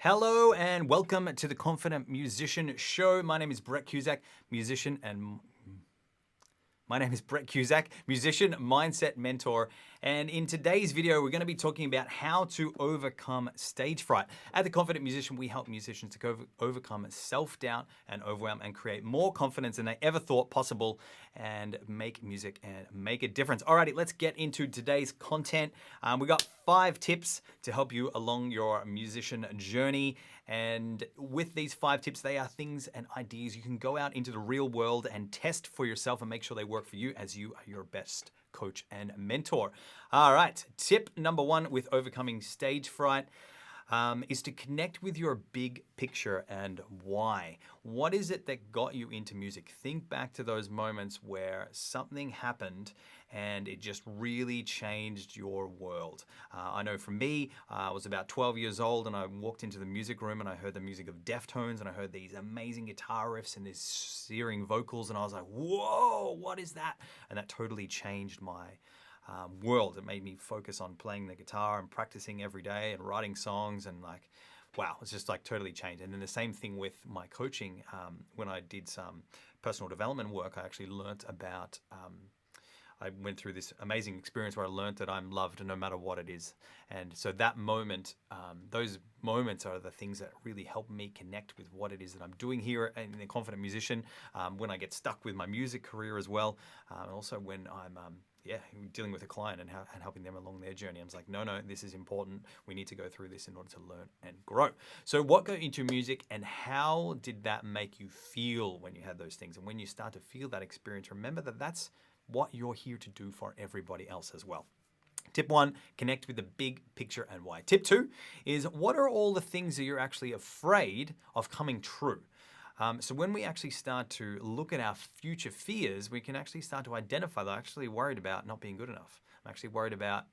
Hello and welcome to the Confident Musician Show. My name is Brett Cusack, musician and musician, mindset mentor. And in today's video, we're going to be talking about how to overcome stage fright. At The Confident Musician, we help musicians to overcome self-doubt and overwhelm and create more confidence than they ever thought possible and make music and make a difference. Alrighty, let's get into today's content. We got 5 tips to help you along your musician journey. And with these 5 tips, they are things and ideas you can go out into the real world and test for yourself and make sure they work for you as you are your best coach and mentor. All right, tip number 1 with overcoming stage fright is to connect with your big picture and why. What is it that got you into music? Think back to those moments where something happened and it just really changed your world. I know for me, I was about 12 years old and I walked into the music room and I heard the music of Deftones and I heard these amazing guitar riffs and these searing vocals and I was like, whoa, what is that? And that totally changed my world. It made me focus on playing the guitar and practicing every day and writing songs and like, wow, it's just like totally changed. And then the same thing with my coaching. When I did some personal development work, I actually learnt about, I went through this amazing experience where I learned that I'm loved no matter what it is. And so that moment, those moments are the things that really help me connect with what it is that I'm doing here in The Confident Musician, when I get stuck with my music career as well. And also when I'm dealing with a client and helping them along their journey. I was like, no, this is important. We need to go through this in order to learn and grow. So what got you into music and how did that make you feel when you had those things? And when you start to feel that experience, remember that that's what you're here to do for everybody else as well. Tip 1, connect with the big picture and why. Tip 2 is what are all the things that you're actually afraid of coming true? So when we actually start to look at our future fears, we can actually start to identify that I'm actually worried about not being good enough. I'm actually worried about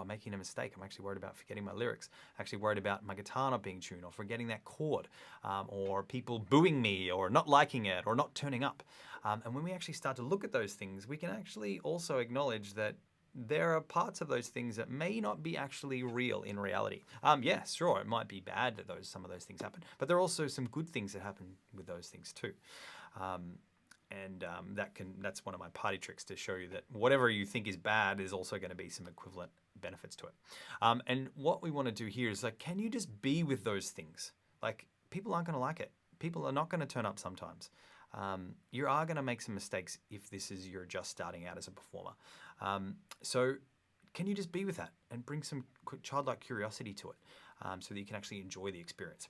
making a mistake. I'm actually worried about forgetting my lyrics. I'm actually worried about my guitar not being tuned or forgetting that chord, or people booing me or not liking it or not turning up. And when we actually start to look at those things, we can actually also acknowledge that there are parts of those things that may not be actually real in reality. Yes, sure, it might be bad that some of those things happen, but there are also some good things that happen with those things too. That's one of my party tricks to show you that whatever you think is bad is also going to be some equivalent benefits to it. And what we want to do here is like, can you just be with those things? Like, people aren't going to like it. People are not going to turn up sometimes. You are going to make some mistakes if you're just starting out as a performer. So can you just be with that and bring some childlike curiosity to it, so that you can actually enjoy the experience?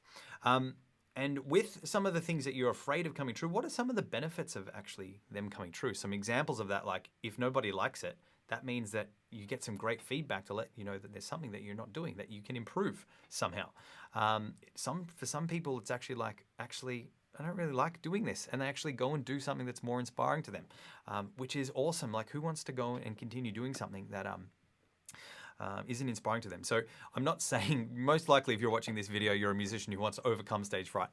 And with some of the things that you're afraid of coming true, what are some of the benefits of actually them coming true? Some examples of that, like if nobody likes it, that means that you get some great feedback to let you know that there's something that you're not doing that you can improve somehow. For some people, it's actually like, I don't really like doing this. And they actually go and do something that's more inspiring to them, which is awesome. Like, who wants to go and continue doing something that isn't inspiring to them? So I'm not saying, most likely if you're watching this video, you're a musician who wants to overcome stage fright.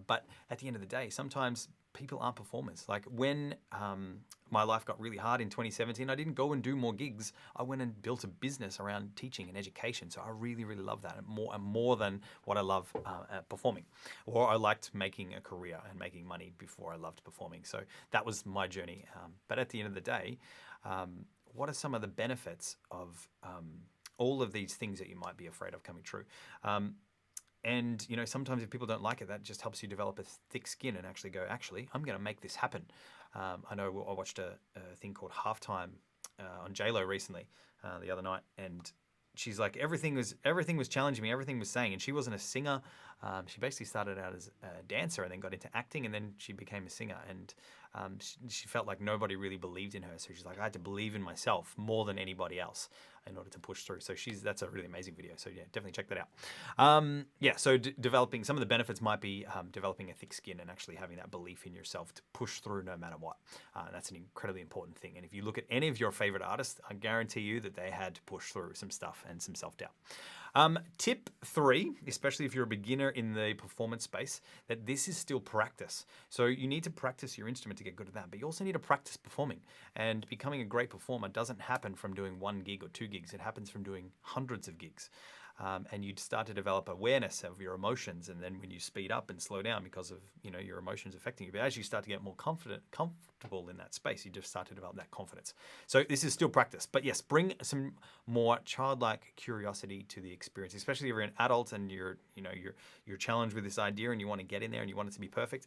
But at the end of the day, sometimes people aren't performers. Like when my life got really hard in 2017, I didn't go and do more gigs. I went and built a business around teaching and education. So I really, really love that, and more than what I love at performing. Or I liked making a career and making money before I loved performing. So that was my journey. But at the end of the day, what are some of the benefits of all of these things that you might be afraid of coming true? And sometimes if people don't like it, that just helps you develop a thick skin and actually go, I'm going to make this happen. I know I watched a thing called Halftime on J-Lo recently, the other night, and she's like, everything was challenging me, everything was saying, and she wasn't a singer. She basically started out as a dancer and then got into acting, and then she became a singer. And she felt like nobody really believed in her. So she's like, I had to believe in myself more than anybody else in order to push through. So that's a really amazing video. So yeah, definitely check that out. So developing some of the benefits might be developing a thick skin and actually having that belief in yourself to push through no matter what. That's an incredibly important thing. And if you look at any of your favorite artists, I guarantee you that they had to push through some stuff and some self-doubt. Tip 3, especially if you're a beginner in the performance space, that this is still practice. So you need to practice your instrument to get good at that, but you also need to practice performing. And becoming a great performer doesn't happen from doing 1 gig or 2 gigs. It happens from doing hundreds of gigs. and you start to develop awareness of your emotions. And then when you speed up and slow down because of your emotions affecting you, but as you start to get more comfortable in that space, you just start to develop that confidence. So this is still practice, but yes, bring some more childlike curiosity to the experience, especially if you're an adult and you're challenged with this idea and you want to get in there and you want it to be perfect.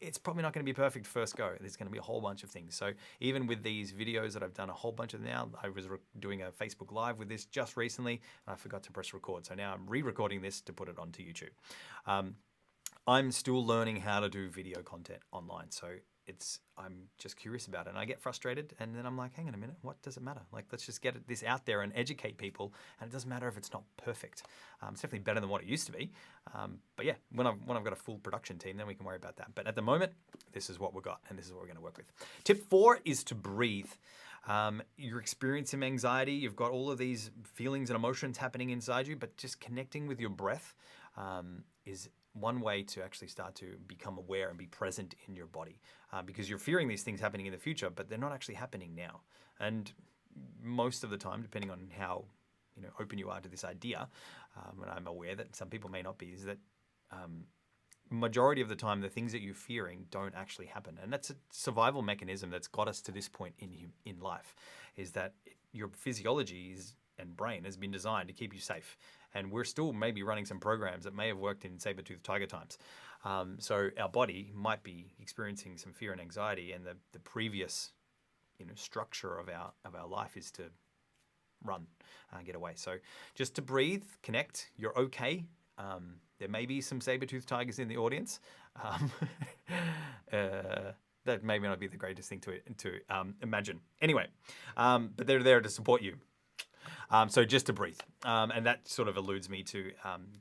It's probably not going to be perfect first go. There's going to be a whole bunch of things. So even with these videos that I've done a whole bunch of now, I was doing a Facebook Live with this just recently, and I forgot to press record. So now I'm re-recording this to put it onto YouTube. I'm still learning how to do video content online. So I'm just curious about it, and I get frustrated, and then I'm like, hang on a minute, what does it matter? Like, let's just get this out there and educate people, and it doesn't matter if it's not perfect. It's definitely better than what it used to be. But yeah, when I've got a full production team, then we can worry about that. But at the moment, this is what we've got, and this is what we're going to work with. Tip 4 is to breathe. You're experiencing anxiety. You've got all of these feelings and emotions happening inside you, but just connecting with your breath is one way to actually start to become aware and be present in your body, because you're fearing these things happening in the future, but they're not actually happening now. And most of the time, depending on how open you are to this idea, and I'm aware that some people may not be, is that majority of the time, the things that you're fearing don't actually happen. And that's a survival mechanism that's got us to this point in life, is that your physiology and brain has been designed to keep you safe. And we're still maybe running some programs that may have worked in saber-toothed tiger times. So our body might be experiencing some fear and anxiety, and the previous structure of our life is to run, get away. So just to breathe, connect, you're okay. There may be some saber-toothed tigers in the audience. That may not be the greatest thing to imagine. Anyway, but they're there to support you. So just to breathe. And that sort of alludes me to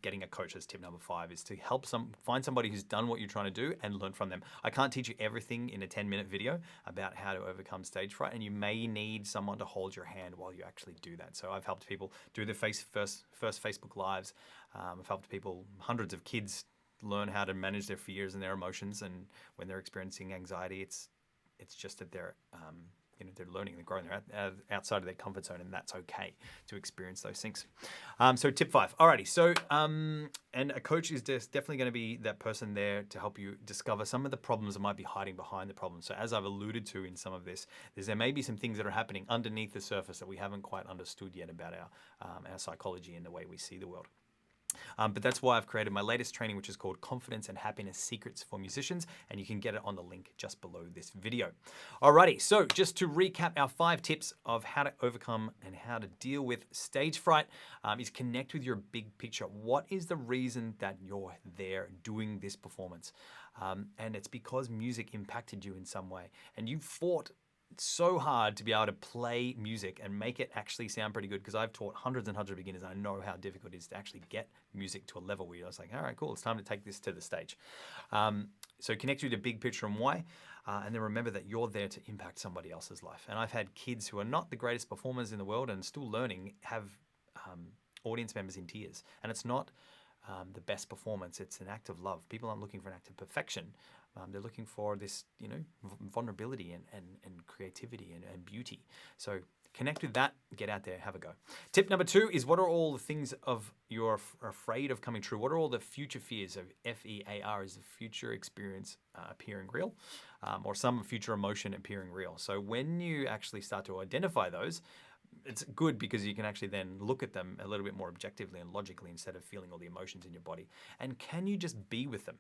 getting a coach as tip number 5, is to help find somebody who's done what you're trying to do and learn from them. I can't teach you everything in a 10-minute video about how to overcome stage fright, and you may need someone to hold your hand while you actually do that. So I've helped people do their first Facebook Lives. I've helped people, hundreds of kids, learn how to manage their fears and their emotions, and when they're experiencing anxiety, it's just that they're they're learning and growing. They're outside of their comfort zone, and that's okay to experience those things. So tip 5. Alrighty. So, and a coach is definitely going to be that person there to help you discover some of the problems that might be hiding behind the problem. So as I've alluded to in some of this, there may be some things that are happening underneath the surface that we haven't quite understood yet about our psychology and the way we see the world. But that's why I've created my latest training, which is called Confidence and Happiness Secrets for Musicians, and you can get it on the link just below this video. Alrighty, so just to recap our 5 tips of how to overcome and how to deal with stage fright, is connect with your big picture. What is the reason that you're there doing this performance? And it's because music impacted you in some way, and you fought so hard to be able to play music and make it actually sound pretty good, because I've taught hundreds and hundreds of beginners, and I know how difficult it is to actually get music to a level where you're like, all right, cool, it's time to take this to the stage. So connect with the big picture and why, and then remember that you're there to impact somebody else's life. And I've had kids who are not the greatest performers in the world and still learning have audience members in tears, and it's not the best performance. It's an act of love. People aren't looking for an act of perfection. They're looking for this, vulnerability and creativity and beauty. So connect with that, get out there, have a go. Tip number 2 is, what are all the things you're afraid of coming true? What are all the future fears? of FEAR is the future experience appearing real, or some future emotion appearing real. So when you actually start to identify those, it's good because you can actually then look at them a little bit more objectively and logically instead of feeling all the emotions in your body. And can you just be with them?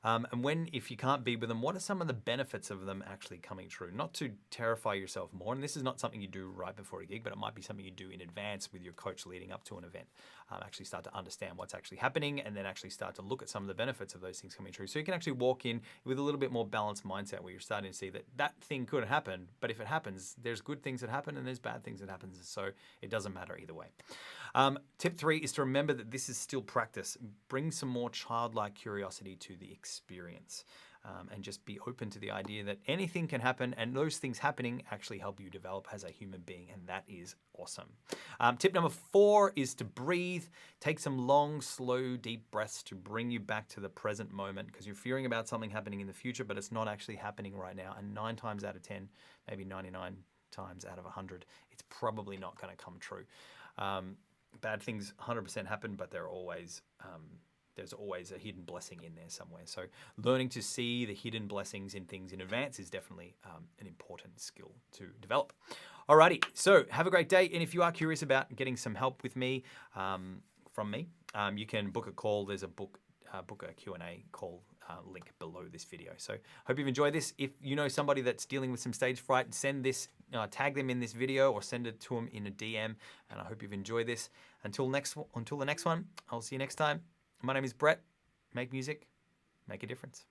And if you can't be with them, what are some of the benefits of them actually coming true? Not to terrify yourself more, and this is not something you do right before a gig, but it might be something you do in advance with your coach leading up to an event. Actually start to understand what's actually happening, and then actually start to look at some of the benefits of those things coming true. So you can actually walk in with a little bit more balanced mindset, where you're starting to see that thing could happen, but if it happens, there's good things that happen and there's bad things that happen, so it doesn't matter either way. Tip 3 is to remember that this is still practice. Bring some more childlike curiosity to the experience, and just be open to the idea that anything can happen, and those things happening actually help you develop as a human being, and that is awesome. Tip number 4 is to breathe. Take some long, slow, deep breaths to bring you back to the present moment, because you're fearing about something happening in the future, but it's not actually happening right now, and 9 times out of 10, maybe 99 times out of 100, it's probably not going to come true. bad things 100% happen, but there's always a hidden blessing in there somewhere. So learning to see the hidden blessings in things in advance is definitely an important skill to develop. Alrighty, so have a great day. And if you are curious about getting some help with me, from me, you can book a call. There's a book a Q&A call link below this video. So hope you've enjoyed this. If you know somebody that's dealing with some stage fright, send this, tag them in this video or send it to them in a DM. And I hope you've enjoyed this. Until the next one, I'll see you next time. My name is Brett. Make music, make a difference.